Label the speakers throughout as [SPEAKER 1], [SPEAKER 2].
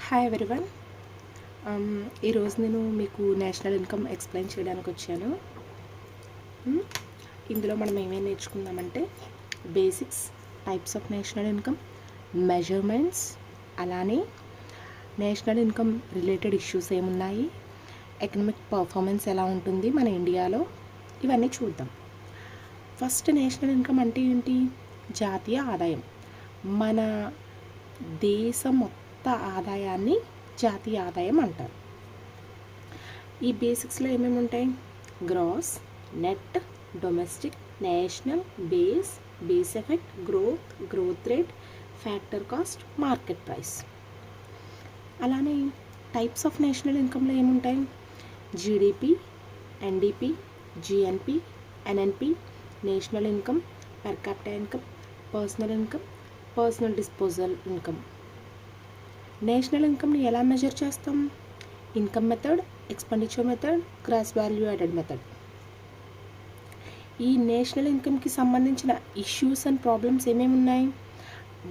[SPEAKER 1] Hi everyone. ఈరోజు నేను మీకు నేషనల్ ఇన్కమ్ ఎక్స్ప్లెయిన్ చేయడానికి వచ్చాను. ఇందులో మనం ఏమేమి నేర్చుకుందామంటే basics, types of national income, measurements, అలానే నేషనల్ ఇన్కమ్ రిలేటెడ్ ఇష్యూస్ ఏమున్నాయి, ఎకనామిక్ పర్ఫార్మెన్స్ ఎలా ఉంటుంది మన ఇండియాలో, ఇవన్నీ చూద్దాం. ఫస్ట్ నేషనల్ ఇన్కమ్ అంటే ఏంటి? జాతీయ ఆదాయం. మన దేశం మొత్తం ఆదాయాన్ని జాతీయ ఆదాయం అంటారు. ఈ బేసిక్స్లో ఏమేమి ఉంటాయి? Gross, net, domestic, national, base effect, growth rate, factor cost, market price. అలానే టైప్స్ ఆఫ్ నేషనల్ ఇన్కమ్లో ఏముంటాయి? GDP, NDP, GNP, NNP, national income, per capital income, personal disposal income. National ఇన్కమ్ని ఎలా మెజర్ చేస్తాం? Income method, expenditure method, gross value added method. ఈ national ఇన్కమ్కి సంబంధించిన issues and problems ఏమేమి ఉన్నాయి?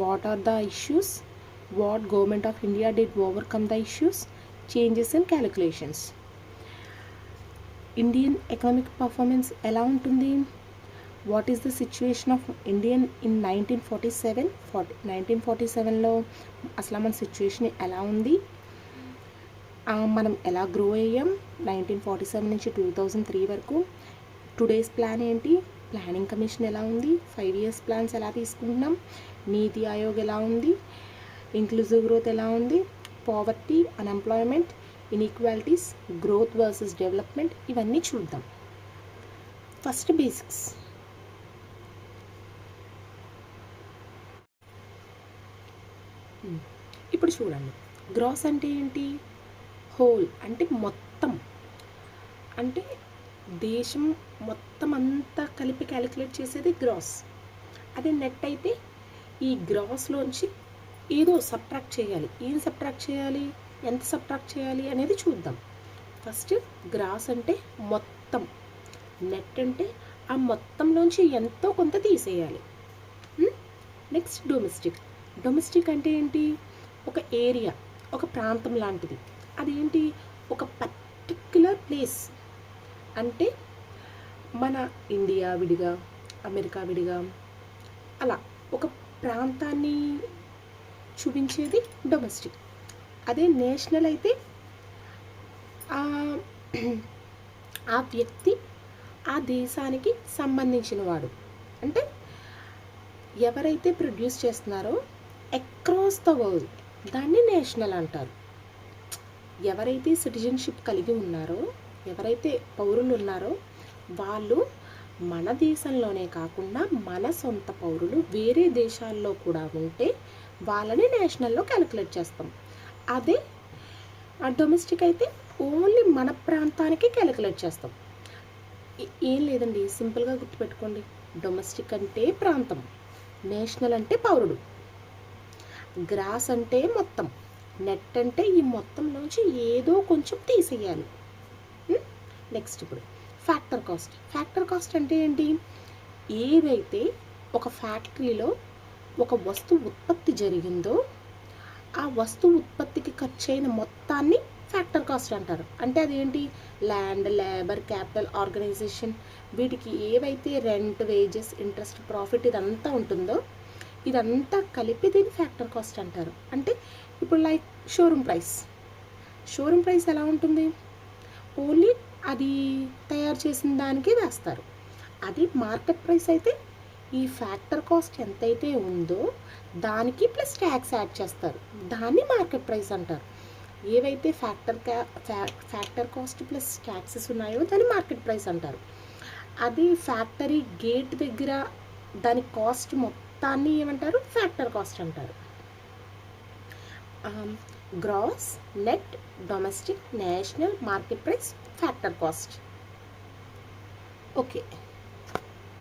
[SPEAKER 1] What are the issues? What government of India did overcome the issues? Changes in calculations. Indian economic performance ఎలా ఉంటుంది? What is the situation of Indian in 1947లో అసలు మన సిచ్యువేషన్ ఎలా ఉంది, మనం ఎలా గ్రో అయ్యాం 1947 నుంచి 2003 వరకు, టుడేస్ ప్లాన్ ఏంటి, ప్లానింగ్ కమిషన్ ఎలా ఉంది, 5 years ప్లాన్స్ ఎలా తీసుకుంటున్నాం, నీతి ఆయోగ్ ఎలా ఉంది, ఇంక్లూజివ్ గ్రోత్ ఎలా ఉంది, poverty, unemployment, inequalities, growth versus development, ఇవన్నీ చూద్దాం. First basics. ఇప్పుడు చూడండి, గ్రాస్ అంటే ఏంటి? హోల్ అంటే మొత్తం, అంటే దేశం మొత్తం అంతా కలిపి క్యాలిక్యులేట్ చేసేది గ్రాస్. అదే నెట్ అయితే ఈ గ్రాస్లోంచి ఏదో సబ్ట్రాక్ట్ చేయాలి. ఏం సబ్ట్రాక్ట్ చేయాలి, ఎంత సబ్ట్రాక్ట్ చేయాలి అనేది చూద్దాం. ఫస్ట్ గ్రాస్ అంటే మొత్తం, నెట్ అంటే ఆ మొత్తంలోంచి ఎంతో కొంత తీసేయాలి. నెక్స్ట్ డొమెస్టిక్ అంటే ఏంటి? ఒక ఏరియా, ఒక ప్రాంతం లాంటిది. అదేంటి? ఒక పర్టిక్యులర్ ప్లేస్. అంటే మన ఇండియా విడిగా, అమెరికా విడిగా, అలా ఒక ప్రాంతాన్ని చూపించేది డొమెస్టిక్. అదే నేషనల్ అయితే ఆ వ్యక్తి ఆ దేశానికి సంబంధించిన వాడు. అంటే ఎవరైతే ప్రొడ్యూస్ చేస్తున్నారో అక్రాస్ ద వరల్డ్, దాన్ని నేషనల్ అంటారు. ఎవరైతే సిటిజన్షిప్ కలిగి ఉన్నారో, ఎవరైతే పౌరులు ఉన్నారో వాళ్ళు మన దేశంలోనే కాకుండా మన సొంత పౌరులు వేరే దేశాల్లో కూడా ఉంటే వాళ్ళని నేషనల్లో క్యాలిక్యులేట్ చేస్తాం. అదే డొమెస్టిక్ అయితే ఓన్లీ మన ప్రాంతానికి క్యాలిక్యులేట్ చేస్తాం. ఏం లేదండి, సింపుల్గా గుర్తుపెట్టుకోండి. డొమెస్టిక్ అంటే ప్రాంతం, నేషనల్ అంటే పౌరుడు, గ్రాస్ అంటే మొత్తం, నెట్ అంటే ఈ మొత్తంలోంచి ఏదో కొంచెం తీసేయాలి. నెక్స్ట్ ఇప్పుడు ఫ్యాక్టర్ కాస్ట్ అంటే ఏంటి? ఏదైతే ఒక ఫ్యాక్టరీలో ఒక వస్తువు ఉత్పత్తి జరిగిందో ఆ వస్తువు ఉత్పత్తికి ఖర్చైన మొత్తాన్ని ఫ్యాక్టర్ కాస్ట్ అంటారు. అంటే అదేంటి? ల్యాండ్, లేబర్, క్యాపిటల్, ఆర్గనైజేషన్, వీటికి ఏవైతే రెంట్, వేజెస్, ఇంట్రెస్ట్, ప్రాఫిట్ ఇదంతా ఉంటుందో ఇదంతా కలిపి దీన్ని ఫ్యాక్టర్ కాస్ట్ అంటారు. అంటే ఇప్పుడు లైక్ షోరూమ్ ప్రైస్ ఎలా ఉంటుంది? ఓన్లీ అది తయారు చేసిన దానికి వేస్తారు. అది మార్కెట్ ప్రైస్ అయితే ఈ ఫ్యాక్టర్ కాస్ట్ ఎంతైతే ఉందో దానికి ప్లస్ ట్యాక్స్ యాడ్ చేస్తారు, దాన్ని మార్కెట్ ప్రైస్ అంటారు. ఏవైతే ఫ్యాక్టర్ కాస్ట్ ప్లస్ ట్యాక్సెస్ ఉన్నాయో దాన్ని మార్కెట్ ప్రైస్ అంటారు. అది ఫ్యాక్టరీ గేట్ దగ్గర దాని కాస్ట్ మొత్తాన్ని ఏమంటారు? ఫ్యాక్టర్ కాస్ట్ అంటారు. Gross, net, domestic, national, market price, factor cost. Okay.